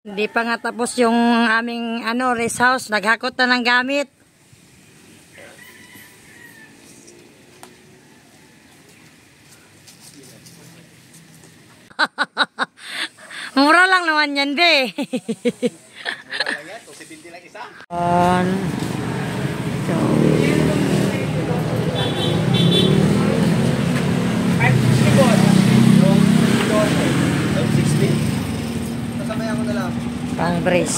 Hindi pa nga tapos yung aming rest house. Naghakot na ng gamit. Mura lang naman yan, be. Mura lang yan. 270 lang isa. Pang brace.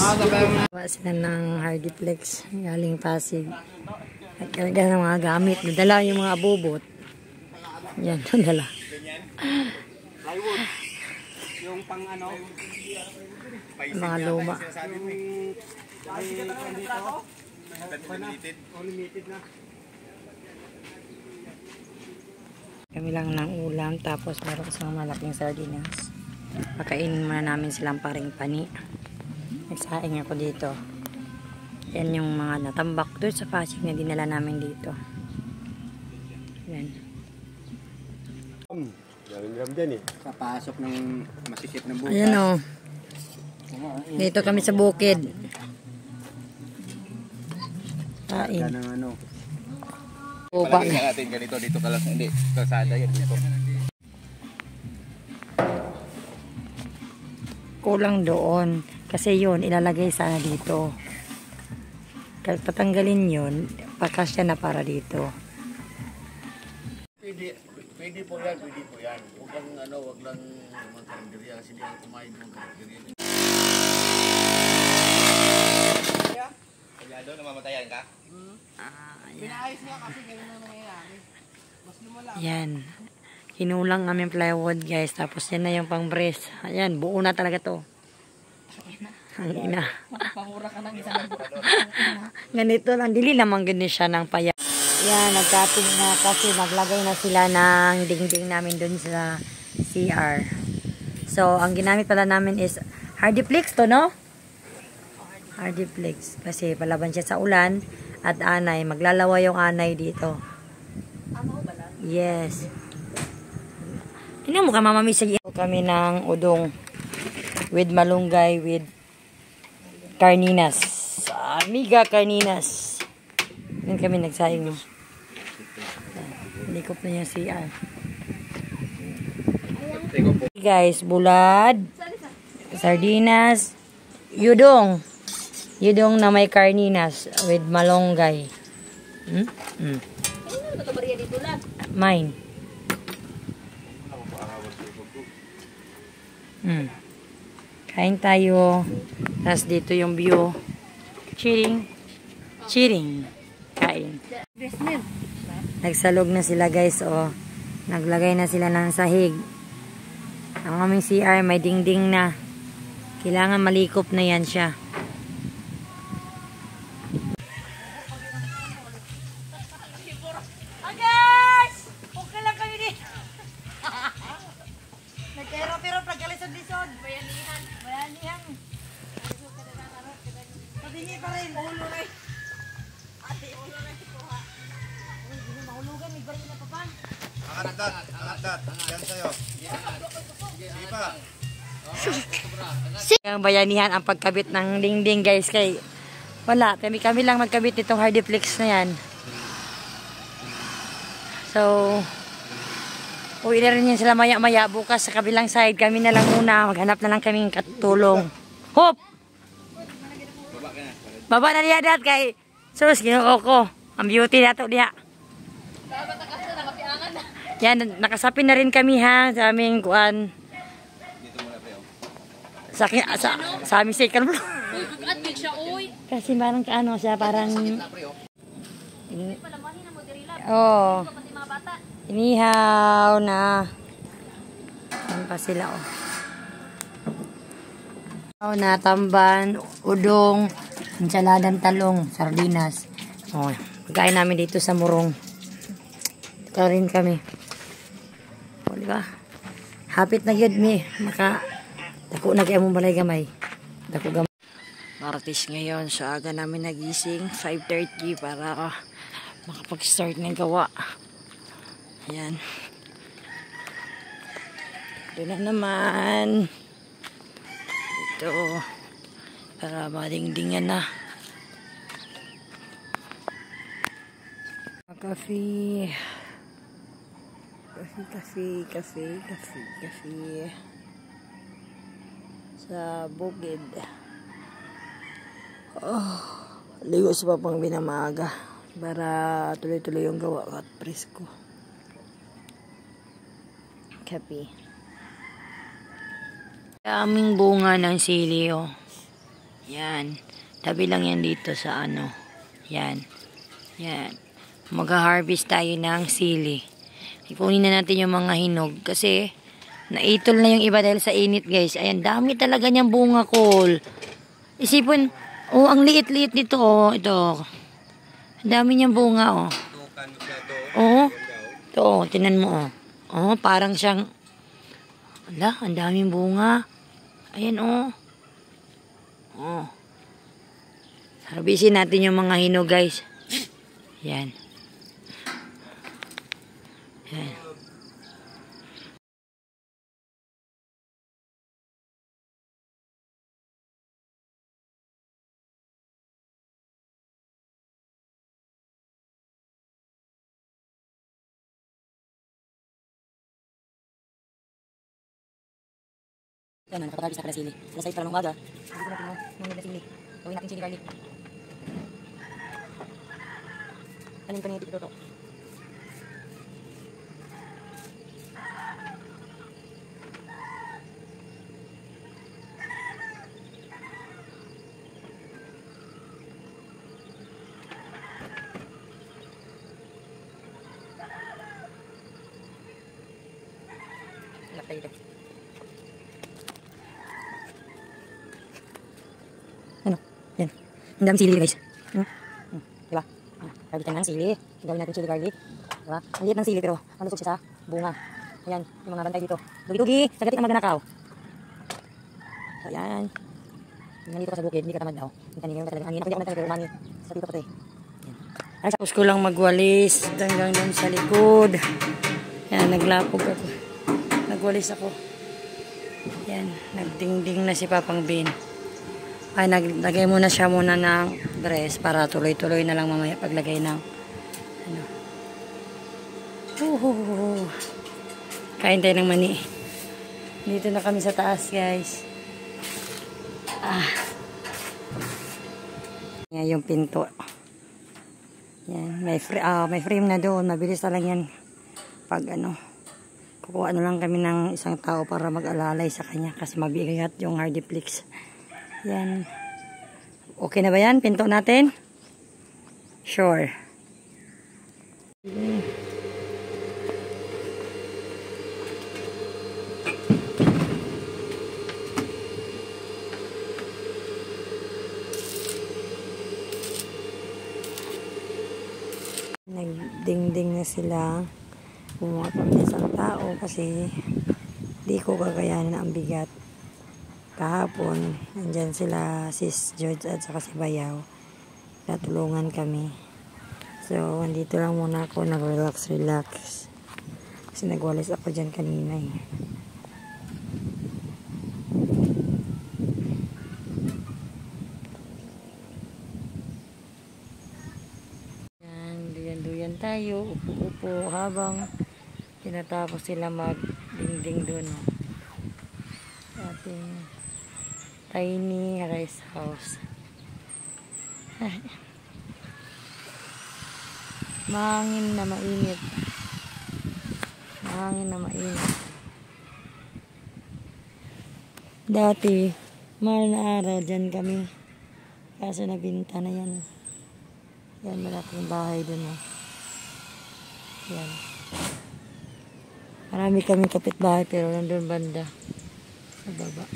Sila ng Hardiplex galing Pasig. At talaga ng mga gamit. Nadala yung mga bubot. Yan, nadala. Plywood. Yung pang Mga luma. Limited na. Kami lang ng ulam. Tapos meron isang malaking sardinas. Pakainin muna namin silang paring pani. Nagsaing ako dito. Yan yung mga natambak doon sa Pasig na dinala namin dito. Yan. Galing dyan eh. Kapasok ng masisip na bukas. Ayan o. Dito kami sa bukid. Kain. Palagay nga natin ganito. Dito ka lang. Hindi. Kalsada yan dito. Kulang doon. Kasi yun, ilalagay sana dito. Kahit patanggalin yun, pakasya na para dito. Pwede po yan, pwede po yan. Huwag lang magkarinderya kasi di ang kumain mo magkarinderya. Kaya doon, namamatayan ka? Pinaayos niya kasi ganyan na nangyayari. Mas lumala. Yan. Kinulang namin plywood, guys. Tapos yan na yung pang brace. Ayan, buo na talaga to. Ang ina. Pangura ka ng isang Ganito lang. Dili naman ganun siya ng paya. Yan, nagkapig na kasi naglagay na sila ng dingding namin dun sa CR. So, ang ginamit pala namin is Hardiplex to, no? Hardiplex. Kasi palaban siya sa ulan at anay. Maglalawa yung anay dito. Yes. Tingnan mo ka, Mama Misa. Kami ng udong with malunggay with carninas. Amiga carninas. Yan kami nagsaing mo. Likop na yung CR. Guys, bulad, sardinas, yudong. Yudong na may carninas with malunggay. Mine. Kain tayo. Tapos dito yung view. Cheering. Cheering. Kain. Nagsalog na sila, guys. O, naglagay na sila ng sahig. Ang aming CR may dingding na. Kailangan malikop na yan siya. Guys! Okay lang kami din. Nagkero-pero pagkalisod-lisod. Bayanihan. Bayanihan. Patingin pa rin. Ulo rin. Ate, ulo rin. Kuha. Uy, hindi mahulugan. May bari na papan. Angat. Yan sa'yo. Sige pa. Ang bayanihan ang pagkabit ng dingding, guys. Kay wala. Kami lang magkabit itong Hardiplex na yan. So, uwi na rin yan sila maya-maya. Bukas sa kabilang side, kami na lang muna. Maghanap na lang kaming katulong. Hop! Baba na niya dad kay sus, ginoo ko. Ang beauty nato diha. Yan, nakasapin na rin kami ha sa aming kuan. Sa aming second floor. Uy, bukat big siya, uy. Kasi parang kaano siya, parang oh. Inihaw na. Ano pa sila oh. Oh, na tamban, udong, ensaladang talong, sardinas. Oh, pagkain namin dito sa Murong. Ito rin kami. Oh, di ba? Hapit na yun mi. Dako na kaya mong balay gamay. Dako gamay. Martes ngayon, so aga namin nagising. 5:30 para makapag-start ng gawa. Ayan. Ito na naman. Ito. para madingdingan na. Kafe. Kafe. Sa bukid. Ligo si Papang binamaga para tuloy-tuloy yung gawa at presko. Kape. Daming bunga ng sili, oh. Yan. Tabi lang yan dito sa ano. Yan. Mag-harvest tayo ng sili. Ikunin na natin yung mga hinog kasi naitol na yung iba dahil sa init, guys. Ayan, dami talaga niyang bunga, Col. Isipin, oh, ang liit-liit nito, oh. Ito. Ang dami niyang bunga, oh. Oh. Ito, oh. Tinan mo, oh. Oh, parang siyang, ala, ang daming bunga. Ayan, oh. Oh. Harvestin natin yung mga hinog, guys. Yan. Yan. Yan, nakapag-harvest na pala sili. Alas 6 pa lang ng umaga. Hindi ko natin mga sili. Gawin natin chili garlic. Alin pa niya dito to? Lap tayo dito. Ano? Yan. Ang dami sili, guys. Diba? Kagitan ng sili. Gawin natin chili garlic. Diba? Ang liit ng sili pero malusog siya sa bunga. Ayan. Yung mga bantay dito. Dugi-dugi. Sagatik ang maganakaw. So, ayan. Nandito ka sa bukid. Hindi ka tamad daw. Yung kanina yung talagang angin. Ako di ako nagtalag pero mani. Sa dito pati. Ayan. Tapos ko lang magwalis. Hanggang doon sa likod. Ayan. Naglapog ako. Nagwalis ako. Ayan. Nagdingding na si Papang Bin. Ay, naglagay muna siya muna ng dress para tuloy-tuloy na lang mamaya paglagay ng ano. Kain tayo ng mani. Dito na kami sa taas, guys. Yan yung pinto. Yan, may frame na doon. Mabilis na lang yan. Pag ano, kukuha na lang kami ng isang tao para mag-alalay sa kanya kasi mabigat yung hardiplex. Yan. Okay na ba yan? Pinto natin? Sure. Nagdingding na sila. Kumuha kami ng isang tao kasi di ko kakayanin ang bigat. Kahapon, nandyan sila Sis George at saka si Bayaw. Natulungan kami. So, andito lang muna ako nag-relax. Kasi nagwalis ako dyan kanina eh. Yan, duyan tayo. Upo-upo habang tinatapos sila mag-dingding dun. Ating tiny rice house. Mahangin na mainit. Dati, mahal na araw dyan kami. Kaso nabinta na yan. Yan, malaking bahay dun. Yan. Marami kami kapitbahay pero nandun banda. Sa baba.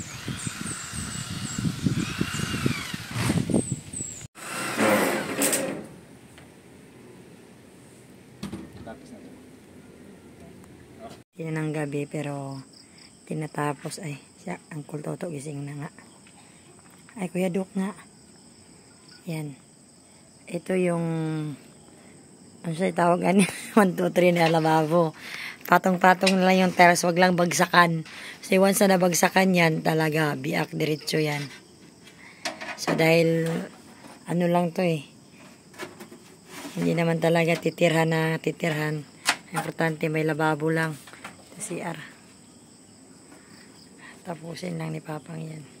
Yan ang gabi pero tinatapos ay siya ang kultoto gising na nga. Ay Kuya Duk nga. Yan. Ito yung ano siya tawagan 1, 2, 3 na lababo. Patong-patong na lang yung tiles, wag lang bagsakan. Kasi once na nabagsakan yan, talaga biak diretso yan. So, dahil, ano lang to eh. Hindi naman talaga titirhan na titirhan. Importante, may lababo lang. Sa CR. Tapusin lang ni Papang yan.